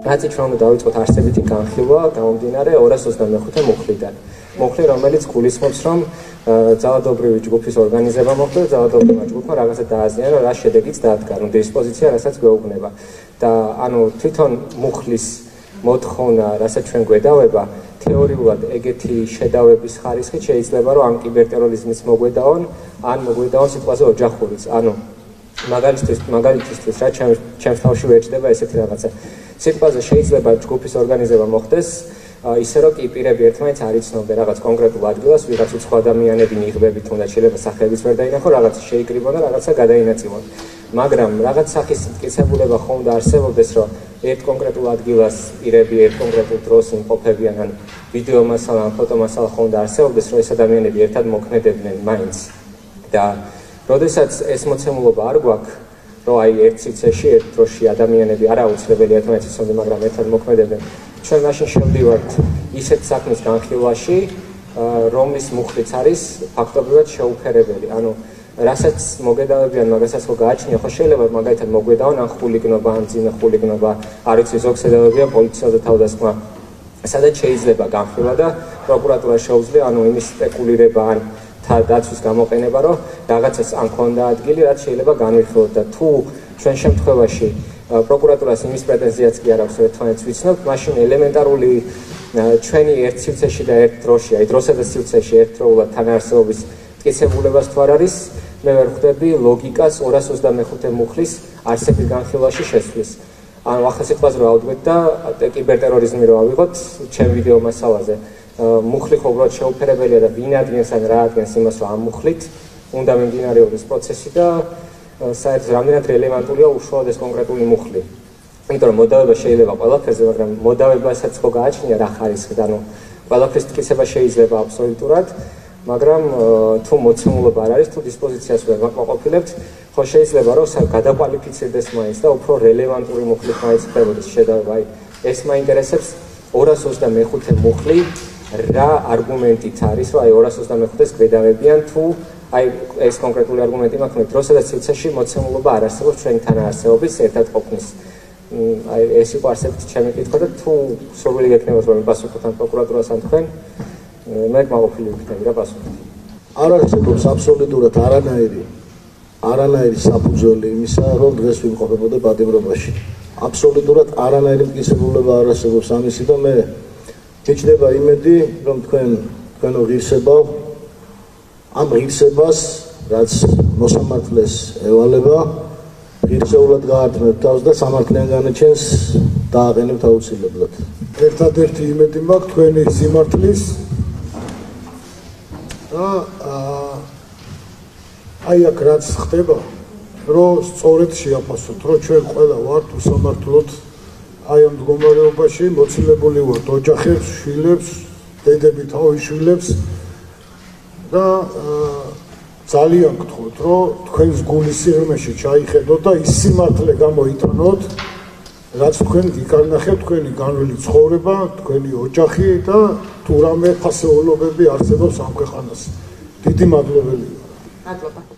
რაც ჩვენ უნდა დავიწყოთ არსებითი განხილვა გამომდინარე 225 მუხლიდან. მუხლი, რომელიც გულისხმობს, რომ ძალადობრივი ჯგუფის ორგანიზება მოხდა და ძალადობრივმა ჯგუფმა რაღაცა დააზიანა, რა შედეგიც დადგა, დისპოზიცია, რასაც გვეუბნება. და ანუ თვითონ მუხლის მოთხოვნა, რასაც ჩვენ გვედავება, თეორიულად ეგეთი შედავების ხარისხით შეიძლება რომ ამ კიბერტერორიზმის მოგვედაონ, ან მოგვედაონ სიტყვაზე ოჯახურიც. ანუ მაგალითისთვის რა ჩემს თავში ვეჭდება ესეთი რაღაცა. სიტყვაზე შეიძლება ჯგუფის ორგანიზება მოხდეს ისე რომ კი პირები ერთმანეთს არ იცნობდნენ რაღაც კონკრეტულ ადგილას, ვიღაც უცხო ადამიანები ნიღბებით თუნდაც შეიძლება სახელიც ვერ დაინახო, რაღაცა შეიკრიბონ და რაღაცა გადაინაწილონ. მაგრამ რაღაც სახის მტკიცებულება ხომ უნდა არსებობდეს, რომ ერთ კონკრეტულ ადგილას პირები ერთ კონკრეტულ დროს იმყოფებიან, ან ვიდეო მასალა, ან ფოტო მასალა ხომ უნდა არსებობდეს, რომ ეს ადამიანები ერთად მოქმედებდნენ მაინც. და როდესაც ეს მოცემულობა არ გვაქვს, რომ აი ერთ სივრცეში, ერთ დროში ადამიანები არაუცილებელი ერთმანეთს იცოდნენ, მაგრამ ერთად მოქმედებდნენ, ჩვენ მაშინ შევდივართ ისეთ საქმის განხილვაში, რომლის მუხლიც არის ფაქტობრივად შეუფერებელი. ანუ რასაც მოგედავებიან, მაგასაც ხო გააჩნია, ხო შეიძლება მაგალითად მოგვედავონ ან ხულიგნობა, ან ძიმე ხულიგნობა, არ ვიცი, ზოგ შედავებია პოლიციაზე თავდასხმა. სადაც შეიძლება განხილვა და პროკურატურა შეუძლია ანუ იმის სპეკულირება ან დაცვის გამოყენება, რომ რაღაცას ან ქონდა ადგილი, რაც შეიძლება განვიხილოთ და თუ ჩვენ შემთხვევაში პროკურატურას იმის პრეტენზიაც კი არ აქვს, რომ ერთმანეთს ვიცნობთ, მაშინ ელემენტარული ჩვენი ერთ სივრცეში და ერთ დროში, აი დროსა და სივრცეში ერთდროულად თანაარსებობის მტკიცებულებას თუ არ არის, მე ვერ ხვდები ლოგიკას 225 მუხლის არსების განხილვაში შესვლის. ანუ ახლა სიტყვაზე რომ ავდგეთ და კიბერტერორიზმი რო ავიღოთ, ჩემ ვიდეო მასალაზე მუხლი ხო უბრალოდ შეუფერებელია და ვინ ადგენს ან რა ადგენს იმას, რომ ამ მუხლით უნდა მიმდინარეობდეს პროცესი და საერთოდ რამდენად რელევანტულია უშუალოდ ეს კონკრეტული მუხლი. იმიტომ რომ მოდავება შეიძლება ყველაფერზე, მაგრამ მოდავებასაც ხო გააჩნია რა ხარისხით, ანუ ყველაფრის მტკიცება შეიძლება აბსოლუტურად, მაგრამ თუ მოცემულობა არ არის, თუ დისპოზიციას ვერ ვაკმაყოფილებთ, ხო შეიძლება რომ გადაკვალიფიცირდეს მაინც და უფრო რელევანტური მუხლი მაინც ხდებოდეს შედარება. აი ეს მაინტერესებს 225 მუხლი რა არგუმენტით არის, რომ აი 225-ს გვედავებიან თუ აი ეს კონკრეტული არგუმენტი მაქვს, დროსა და სივრცეში მოცემულობა არ არსებობს ჩვენი თანაარსებობის ერთად ყოფნის. აი ეს იყო არსებითი ჩემი კითხვა და თუ სურვილი გექნებათ რომ პასუხოთ ან პროკურატურას ან თქვენ, მე გმაყოფილი ვიქნები რა პასუხი. არ არსებობს აბსოლუტურად არანაირი საფუძველი იმისა, რომ დღეს ვიმყოფებოდე ბატიმრობაში. აბსოლუტურად არანაირი მტკიცებულება არ არსებობს ამისი და მე მიჩნდება იმედი, რომ თქვენო ღირსებავ ამ ღირსებას, რაც მოსამართლეს ევალება, ღირსეულად გაართმევთ თავს და სამართლიან განაჩენს დააყენებთ აუცილებლად. ერთადერთი იმედი მაქვს თქვენი სიმართლის და აი აქ რაც ხდება, რომ სწორედ შეაფასოთ, რომ ჩვენ ყველა ვართ უსამართლოდ აი ამ მდგომარეობაში, მოცილებული ვართ ოჯახებს, შვილებს, დედები თავის შვილებს და ძალიან გთხოვთ, რომ თქვენს გულის სიღრმეში ჩაიხედოთ და ის სიმართლე გამოიტანოთ, რაც თქვენ გიკარნახეთ, თქვენი განვლილი ცხოვრება, თქვენი ოჯახი და თუ რამე ფასეულობები არსებობს ამ ქვეყანას. დიდი მადლობელი ვარ. მადლობა.